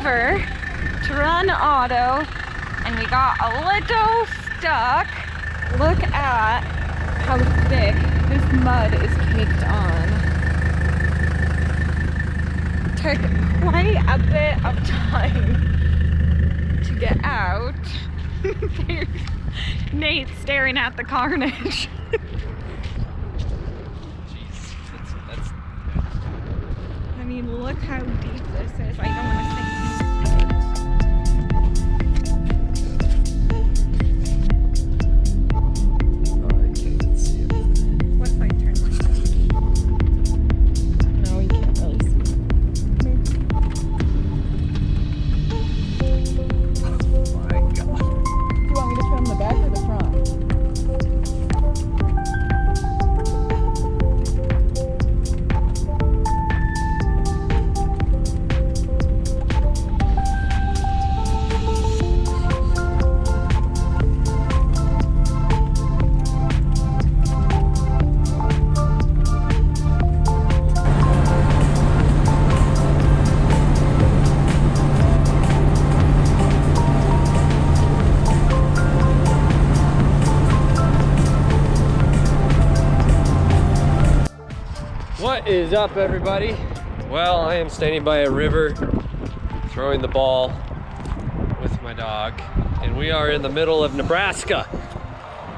river to run auto, and we got a little stuck. Look at how thick this mud is caked on. Took quite a bit of time to get out. There's Nate staring at the carnage. Jeez, that's... I mean, look how deep this is. I don't want to say. What is up, everybody? Well, I am standing by a river throwing the ball with my dog, and we are in the middle of Nebraska.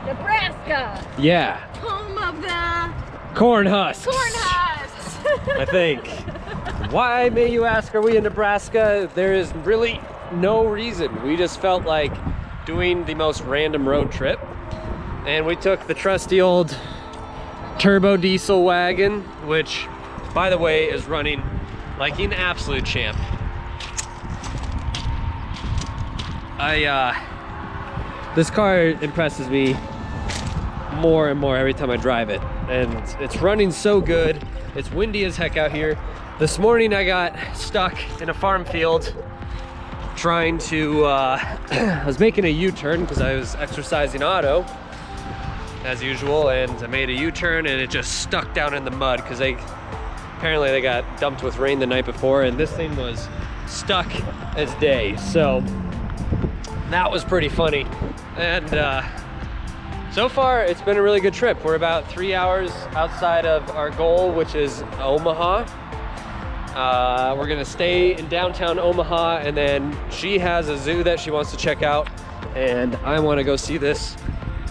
Nebraska! Yeah. Home of the Corn husks. corn husks! I think. Why, may you ask, are we in Nebraska? There is really no reason. We just felt like doing the most random road trip, and we took the trusty old turbo diesel wagon, which, by the way, is running like an absolute champ. This car impresses me more and more every time I drive it, and it's running so good. It's windy as heck out here. This morning I got stuck in a farm field trying to, I was making a U-turn because I was exercising auto as usual, and I made a U-turn and it just stuck down in the mud because apparently they got dumped with rain the night before, and this thing was stuck as day. So that was pretty funny. And so far it's been a really good trip. We're about 3 hours outside of our goal, which is Omaha. We're gonna stay in downtown Omaha, and then she has a zoo that she wants to check out, and I want to go see this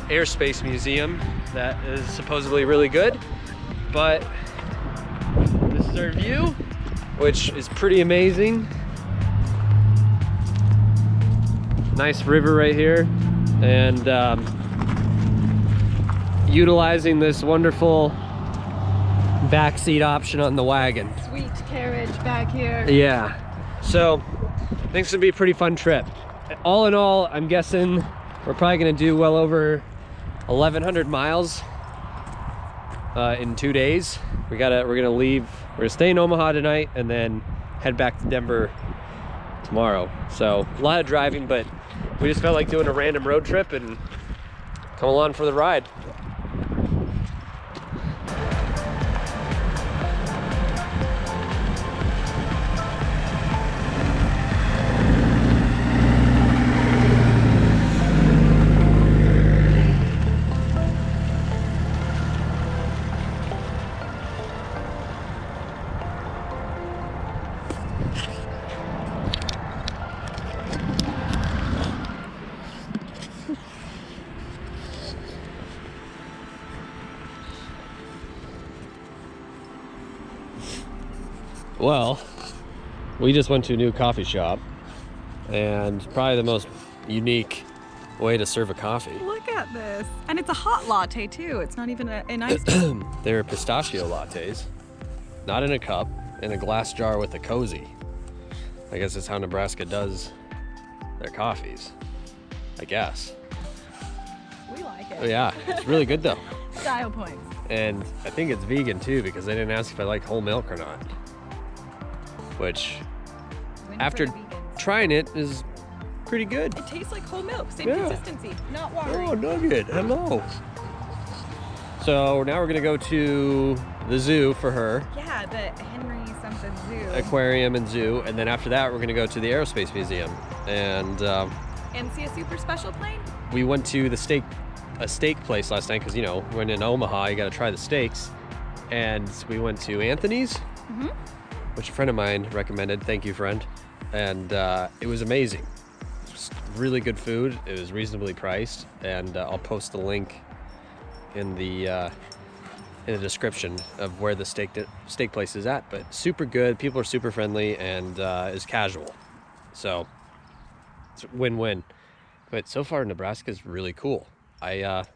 airspace museum that is supposedly really good. But this is our view, which is pretty amazing. Nice river right here, and utilizing this wonderful backseat option on the wagon. Sweet carriage back here. Yeah, so I think this would be a pretty fun trip. All in all, I'm guessing we're probably gonna do well over 1,100 miles in 2 days. We're gonna leave. We're gonna stay in Omaha tonight and then head back to Denver tomorrow. So a lot of driving, but we just felt like doing a random road trip and come along for the ride. Well, we just went to a new coffee shop, and probably the most unique way to serve a coffee. Look at this. And it's a hot latte too. It's not even an iced. They're pistachio lattes, not in a cup, in a glass jar with a cozy. I guess that's how Nebraska does their coffees, I guess. We like it. Oh, yeah, it's really good though. Style points. And I think it's vegan too, because they didn't ask if I like whole milk or not. Which, after trying it, is pretty good. It tastes like whole milk, same Yeah. consistency, not watery. Oh, nugget, hello. So now we're gonna go to the zoo for her. Yeah, the Henry something zoo. Aquarium and zoo, and then after that we're gonna go to the Aerospace Museum and see a super special plane. we went to a steak place last night because you know when in Omaha you gotta try the steaks, and we went to Anthony's, which a friend of mine recommended. Thank you, friend. And it was amazing. It was really good food. It was reasonably priced, and I'll post the link in the description of where the steak place is at. But super good. People are super friendly and is casual, so it's a win-win. But so far Nebraska is really cool. It's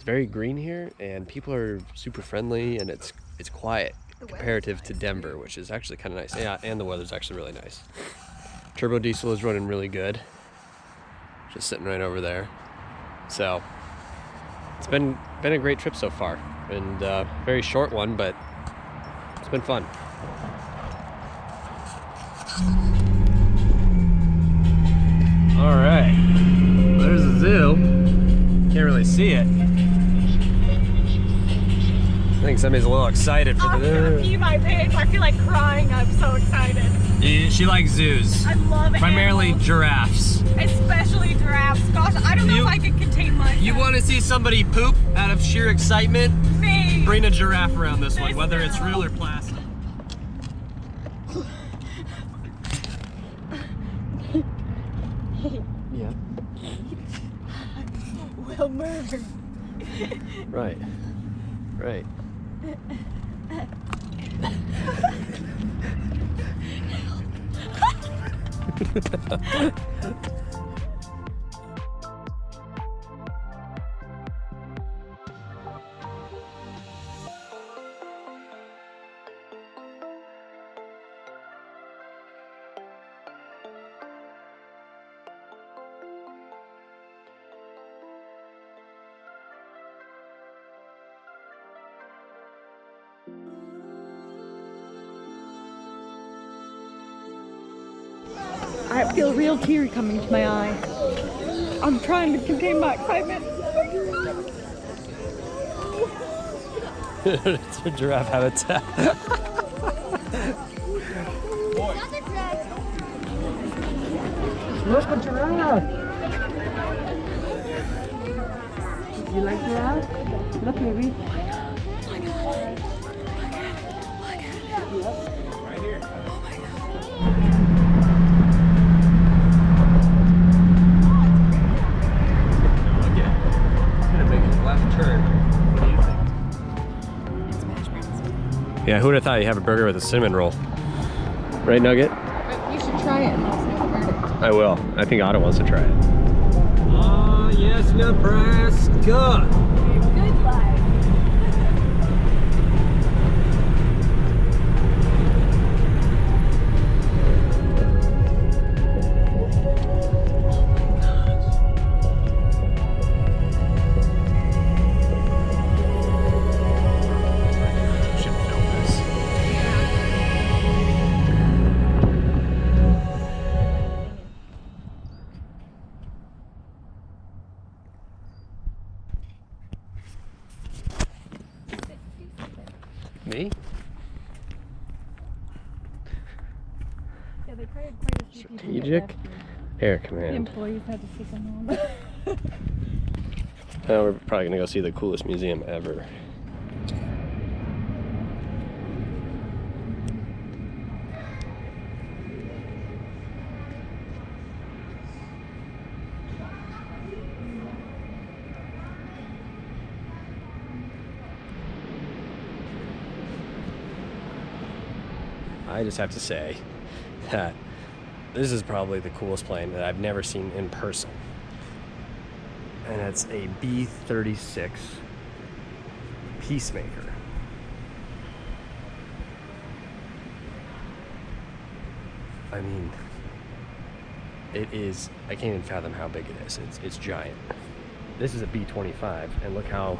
very green here, and people are super friendly, and it's quiet comparative to Denver, which is actually kind of nice. Yeah, and the weather's actually really nice. Turbo diesel is running really good. Just sitting right over there. So it's been a great trip so far, and very short one, but it's been fun. All right, there's the zoo. Can't really see it. I think somebody's a little excited for I'm gonna pee my pants. I feel like crying. I'm so excited. She likes zoos. I love it. Primarily giraffes. Especially giraffes. Gosh, I don't know if I could contain myself. You want to see somebody poop out of sheer excitement? Me. Bring a giraffe around this one, whether it's real or plastic. Yeah. Will murder. Right. Right. I feel a real tear coming to my eye. I'm trying to contain my excitement. It's a giraffe habitat. Look, a giraffe! You like giraffe? Look, baby. Right here. Oh my God. Look at it. It's gonna make a left turn. What do you think? Yeah, who would have thought you have a burger with a cinnamon roll? Right, Nugget? You should try it and let us know the verdict. I will. I think Otto wants to try it. Ah, yes, Nebraska! Good life. Me? Yeah, they tried quite a few people to get Strategic rescued. Air The Command. employees had to take them home. We're probably gonna go see the coolest museum ever. I just have to say that this is probably the coolest plane that I've never seen in person. And it's a B-36 Peacemaker. I mean, it is, I can't even fathom how big it is. It's giant. This is a B-25, and look how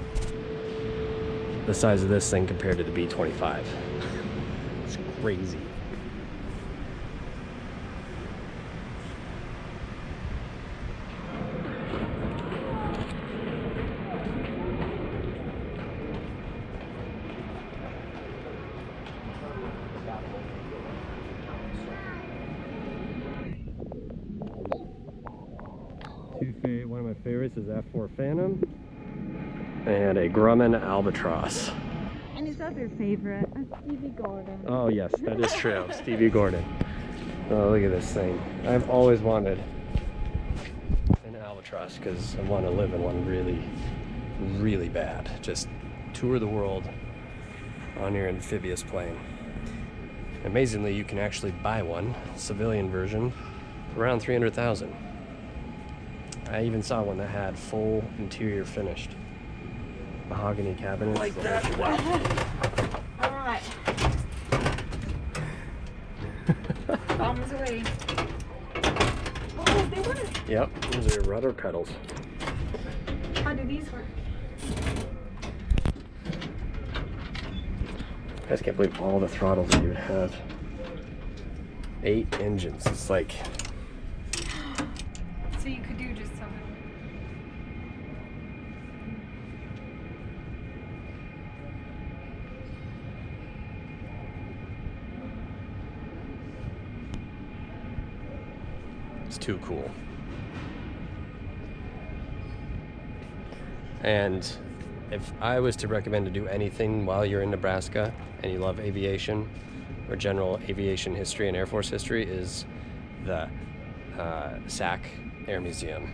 the size of this thing compared to the B-25. It's crazy. of my favorites is F4 Phantom and a Grumman Albatross. And his other favorite, Stevie Gordon. Oh yes, that is true. Stevie Gordon. Oh, look at this thing. I've always wanted an Albatross because I want to live in one really, really bad. Just tour the world on your amphibious plane. Amazingly, you can actually buy one, civilian version, for around $300,000. I even saw one that had full interior finished. Mahogany cabinets. Like that. All right. Bombs away. Oh, they were. Yep, those are rudder pedals. How do these work? I just can't believe all the throttles that you would have. 8 engines. It's like. So you could do just something. It's too cool. And if I was to recommend to do anything while you're in Nebraska and you love aviation or general aviation history and Air Force history, is the SAC Air Museum.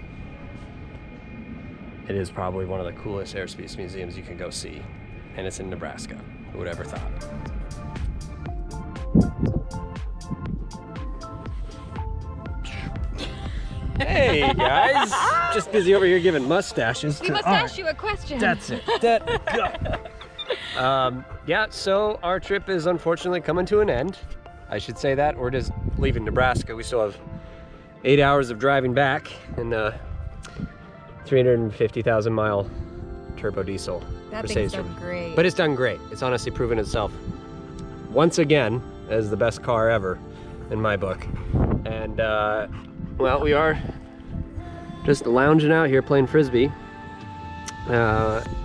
It is probably one of the coolest airspace museums you can go see, and it's in Nebraska. Who would ever thought? Hey guys, just busy over here giving mustaches. We must ask you a question. That's it. Yeah, so our trip is unfortunately coming to an end. I should say that. We're just leaving Nebraska. We still have 8 hours of driving back in a 350,000 mile turbo diesel. That thing's done great. But it's done great. It's honestly proven itself once again as the best car ever in my book. And well, we are just lounging out here playing Frisbee.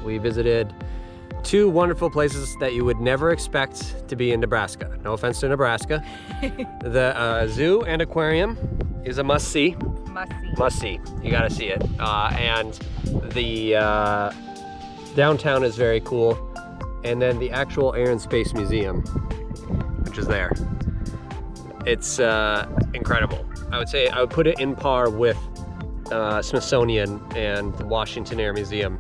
We visited 2 wonderful places that you would never expect to be in Nebraska. No offense to Nebraska. The zoo and aquarium is a must-see. Must-see. You gotta see it. And the downtown is very cool. And then the actual Air and Space Museum, which is there. It's incredible. I would say I would put it in par with Smithsonian and the Washington Air Museum.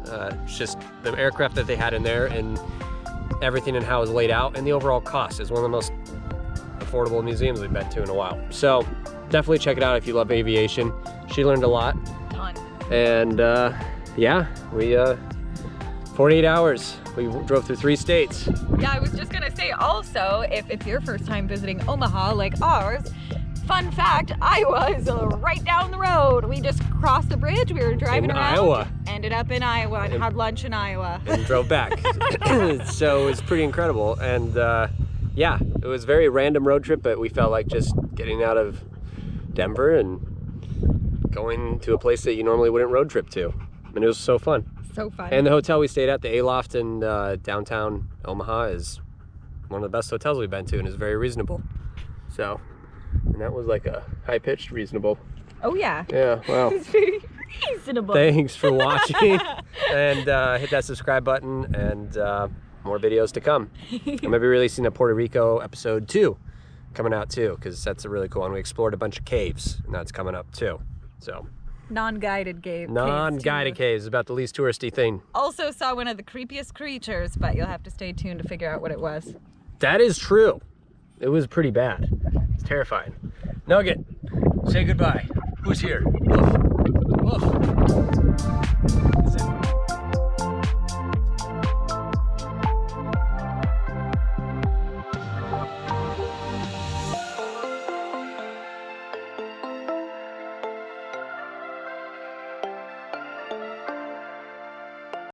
It's just the aircraft that they had in there and everything and how it was laid out, and the overall cost is one of the most affordable museums we've been to in a while. So definitely check it out if you love aviation. She learned a lot. Ton. And yeah, we 48 hours. We drove through 3 states. Yeah, I was just gonna say also, if it's your first time visiting Omaha like ours, fun fact, Iowa is right down the road. We just crossed the bridge, we were driving around. Iowa. Ended up in Iowa and had lunch in Iowa. And drove back. So it's pretty incredible. And yeah, it was a very random road trip, but we felt like just getting out of Denver and going to a place that you normally wouldn't road trip to. And it was so fun. So fun. And the hotel we stayed at, the A-Loft in downtown Omaha, is one of the best hotels we've been to and is very reasonable. So, and that was like a high-pitched reasonable. Oh yeah. Yeah, wow. It's very reasonable. Thanks for watching. And hit that subscribe button, and more videos to come. I'm gonna be releasing a Puerto Rico episode 2 coming out too, because that's a really cool one. We explored a bunch of caves, and that's coming up too. So. Non-guided caves. Non-guided caves, about the least touristy thing. Also saw one of the creepiest creatures, but you'll have to stay tuned to figure out what it was. That is true. It was pretty bad. It's terrifying. Nugget, say goodbye. Who's here? Woof. Woof.